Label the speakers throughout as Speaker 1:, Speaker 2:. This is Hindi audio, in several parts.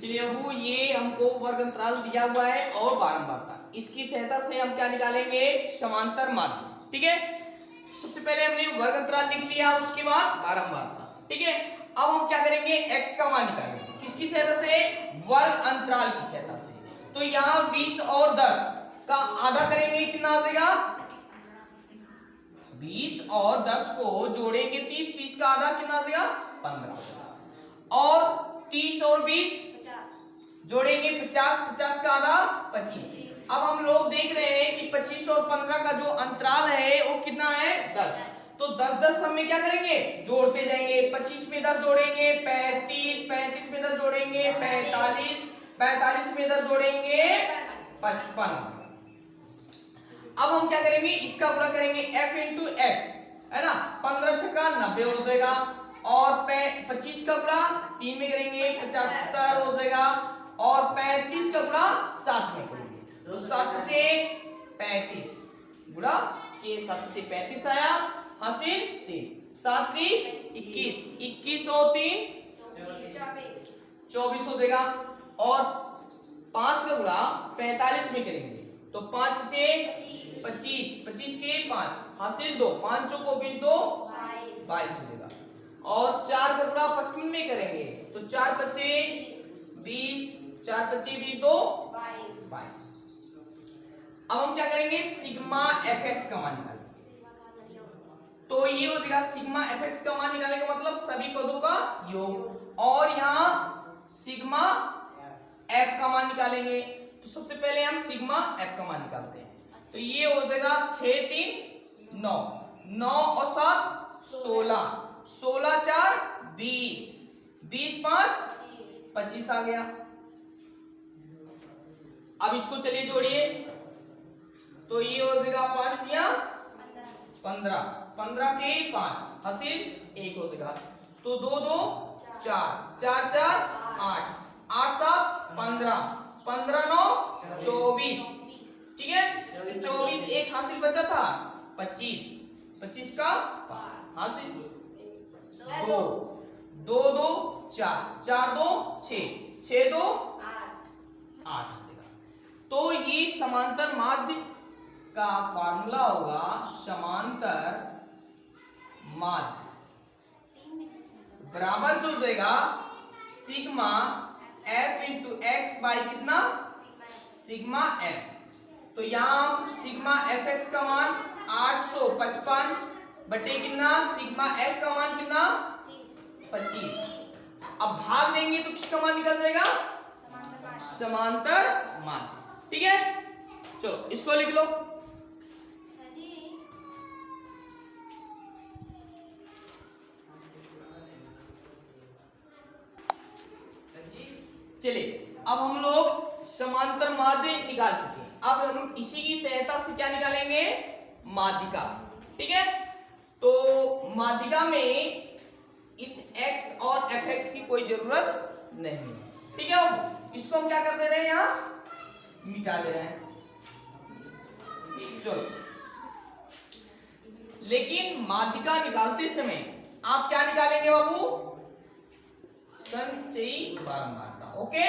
Speaker 1: चलिए अबू ये हमको वर्ग अंतराल दिया हुआ है और बारंबारता, इसकी सहायता से हम क्या निकालेंगे, समांतर माध्य। ठीक है, सबसे पहले हमने वर्ग अंतराल लिख लिया, उसके बाद बारंबारता। ठीक है, अब हम क्या करेंगे, x का मान निकालेंगे, किसकी सहायता से, वर्ग अंतराल की सहायता से। तो यहाँ 20 और 10 का आधा करेंगे, कितना आ जाएगा, 20 और 10 को जोड़ेंगे 30, 30 का आधा कितना आ जाएगा, 15, और 30 और 20 जोड़ेंगे 50, 50 का आधा 25। अब हम लोग देख रहे हैं कि 25 और 15 का जो अंतराल है वो कितना है, 10। तो 10 10 सब में क्या करेंगे, जोड़ते जाएंगे, 25 में 10 जोड़ेंगे 35, 35 में 10 जोड़ेंगे 45, 45 में 10 जोड़ेंगे 55। अब हम क्या करेंगे, इसका गुणा करेंगे f इंटू एक्स, है ना, 15 छक्का 90 हो जाएगा, और 25 का गुणा 3 में करेंगे 75 हो जाएगा, और 35 का गुणा 7 में करेंगे तो 7 बचे 35 गुणा के 7 बचे 35 आया, हासिल 3, 7 21, 21 और 3 24 हो जाएगा, और 5 का गुणा 45 में करेंगे तो 5 बचे 25, 25 के 5 हासिल 2, 5 चौको 20, 2 22 हो जाएगा, और 4 का गुणा 55 में करेंगे तो 4 बचे 20, 4 बचे 20, 2 22। अब हम क्या करेंगे, सिग्मा fx का मान निकालेंगे, तो ये हो जाएगा सिग्मा fx का मान निकालने का मतलब सभी पदों का योग, और यहाँ सिग्मा f का मान निकालेंगे। तो सबसे पहले हम सिग्मा f का मान निकालते हैं, तो ये हो जाएगा 6 3 9, 9 और 7 16, 16 4 20, 20 5 25 आ गया। अब इसको चलिए जोड़िए, तो ये हो जाएगा 5 दिया 15, 15 के 5 हासिल 1 हो जाएगा, तो 2 2 4, 4 4 8, 8 7 15, 15 9 24। ठीक है, 24 एक हासिल बचा था 25, 25 का हासिल 2, 2 2 4, 4 2 6, 6 2 8 आ जाएगा। तो ये समांतर माध्य का फार्मूला होगा, समांतर माध्य बराबर जो देगा sigma f into x by कितना, सिग्मा f। तो यहाँ सिग्मा fx का मान 855 बटे कितना, सिग्मा f का मान कितना 25। अब भाग देंगे तो किसका मान निकल जाएगा, समांतर माध्य। ठीक है, चलो इसको लिख लो, चलिए अब हम लोग समांतर माध्य निकाल चुके हैं, अब हम इसी की सहायता से क्या निकालेंगे, माध्यिका। ठीक है, तो माध्यिका में इस x और fx की कोई जरूरत नहीं है। ठीक है, इसको हम क्या कर दे रहे हैं, यहाँ मिटा दे रहे हैं। चलो, लेकिन माध्यिका निकालते समय आप क्या निकालेंगे बाबू, संचयी बारंबारता। ओके,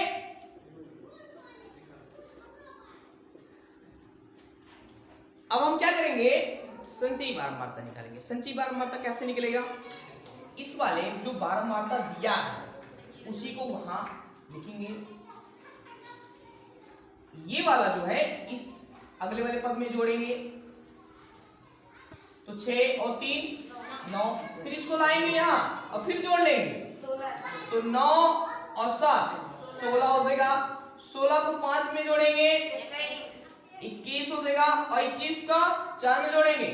Speaker 1: अब हम क्या करेंगे, संचयी बारंबारता निकालेंगे। संचयी बारंबारता कैसे निकलेगा, इस वाले जो बारंबारता दिया है उसी को वहां लिखेंगे, ये वाला जो है इस अगले वाले पद में जोड़ेंगे, तो 6 और 3 9, फिर इसको लाएंगे यहाँ और फिर जोड़ लेंगे, तो 9 और 7 16 हो जाएगा, 16 को 5 में जोड़ेंगे 21 हो जाएगा, और 21 का 4 में जोड़ेंगे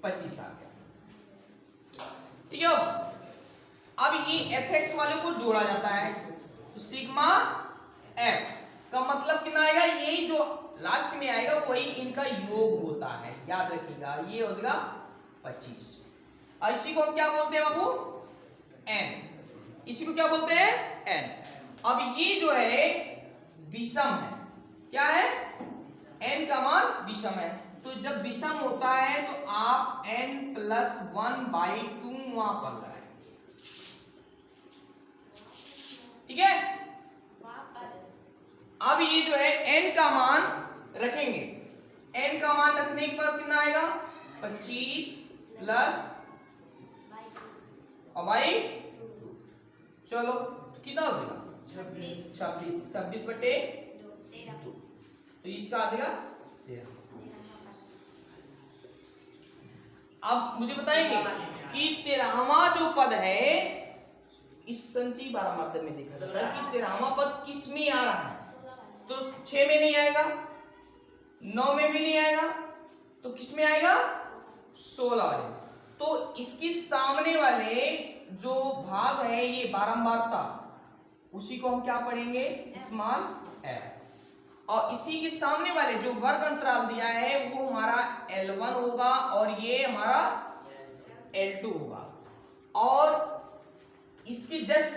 Speaker 1: 25 आ गया। ठीक है, अब ये fx वाले को जोड़ा जाता है, तो सिग्मा f का मतलब कितना आएगा, यही जो लास्ट में आएगा वही इनका योग होता है, याद रखिएगा, ये हो जाएगा 25। और इसी को हम क्या बोलते हैं बाबू, n, इसी को क्या बोलते हैं, n। अब ये जो है विषम है, क्या है, n का मान विषम है, तो जब विषम होता है तो आप n+1/2 वहां पर लगाएंगे। ठीक है, अब ये जो है n का मान रखेंगे, n का मान रखने के बाद कितना आएगा 25 प्लस बाई, चलो तो कितना हो जाएगा 26 बटे 2, तो इसका आ जाएगा 13। अब मुझे बताएंगे कि 13वां जो पद है इस संची 12 माध्यम में देखा जाता है कि 13वां पद किस में आ रहा है, तो 6 में नहीं आएगा, 9 में भी नहीं आएगा, तो किस में आएगा 16 वाले। तो इसके सामने वाले जो भाग है ये बारंबारता, उसी को हम क्या पढ़ेंगे स्मॉल f, और इसी के सामने वाले जो वर्ग अंतराल दिया है वो हमारा L1 होगा और ये हमारा L2 होगा, और इसके जस्ट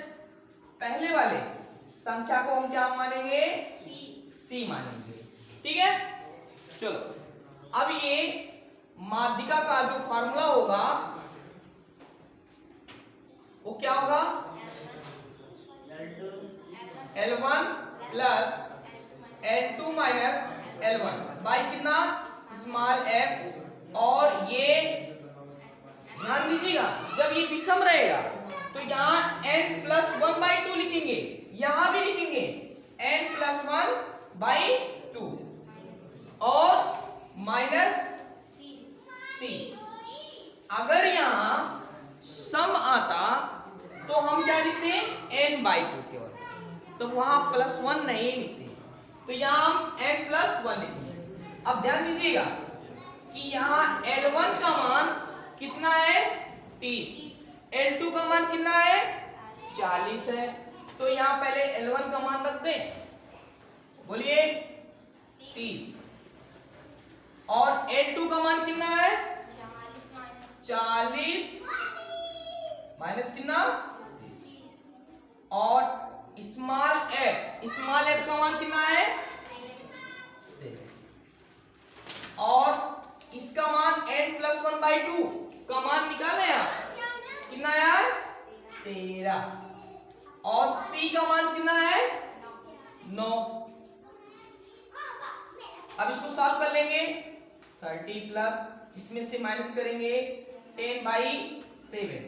Speaker 1: पहले वाले संख्या को हम क्या मानेंगे C मानेंगे। ठीक है, चलो अब ये माध्यिका का जो फार्मूला होगा वो क्या होगा L1 plus L2 minus L1 by कितना स्मॉल f, और ये ध्यान दीजिएगा जब ये विषम रहेगा तो यहाँ n प्लस 1/2 लिखेंगे, यहां भी लिखेंगे n प्लस 1/2 और माइनस c। अगर यहां सम आता तो हम क्या लिखते n/2 केवल, तो वहां +1 नहीं लिखते, तो यहां हम n+1 लिखेंगे। अब ध्यान दीजिएगा कि यहां L1 का मान कितना है 30, L2 का मान कितना है 40 है, तो यहां पहले L1 का मान रख दें, बोलिए 30, और L2 का मान कितना है 40 माइनस कितना 30, और स्मॉल f का मान कितना है 7, और इसका मान n+1/2 का मान निकाले आप, कितना है 13, और c का मान कितना है 9। अब इसको सॉल्व कर लेंगे, 30 प्लस इसमें से माइनस करेंगे 10/7,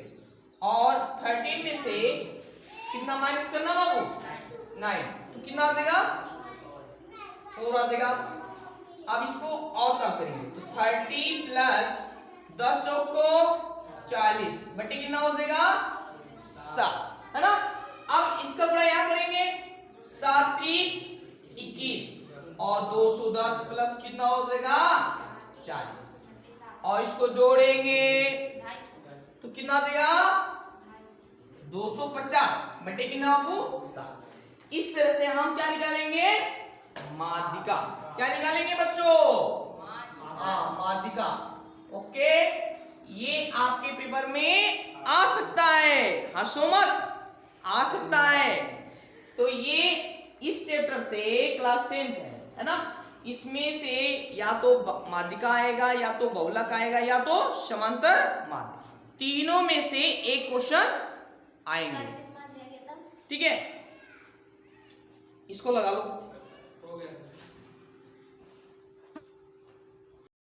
Speaker 1: और 13 में से कितना माइनस करना बाबू 9, तो कितना आ जाएगा 4 आ जाएगा। अब इसको और सॉल्व करेंगे तो 30 प्लस 10 चौक को 40 बटे कितना हो जाएगा 7, है ना। अब इसका गुणा यहाँ करेंगे 7 21, और 210 प्लस कितना हो जाएगा 40, और इसको जोड़ेंगे तो कितना आ जाएगा 250 बटे कितना आपको 7। इस तरह से हम क्या निकालेंगे माध्यिका, क्या निकालेंगे बच्चों माध्यिका। ओके, ये आपके पेपर में आ सकता है, हंसो मत, आ सकता है। तो ये इस चैप्टर से क्लास 10 है ना, इसमें से या तो माध्यिका आएगा, या तो बहुलक आएगा, या तो समांतर माध्य, तीनों में से एक क्वेश्चन आएंगे। ठीक है, इसको लगा लो।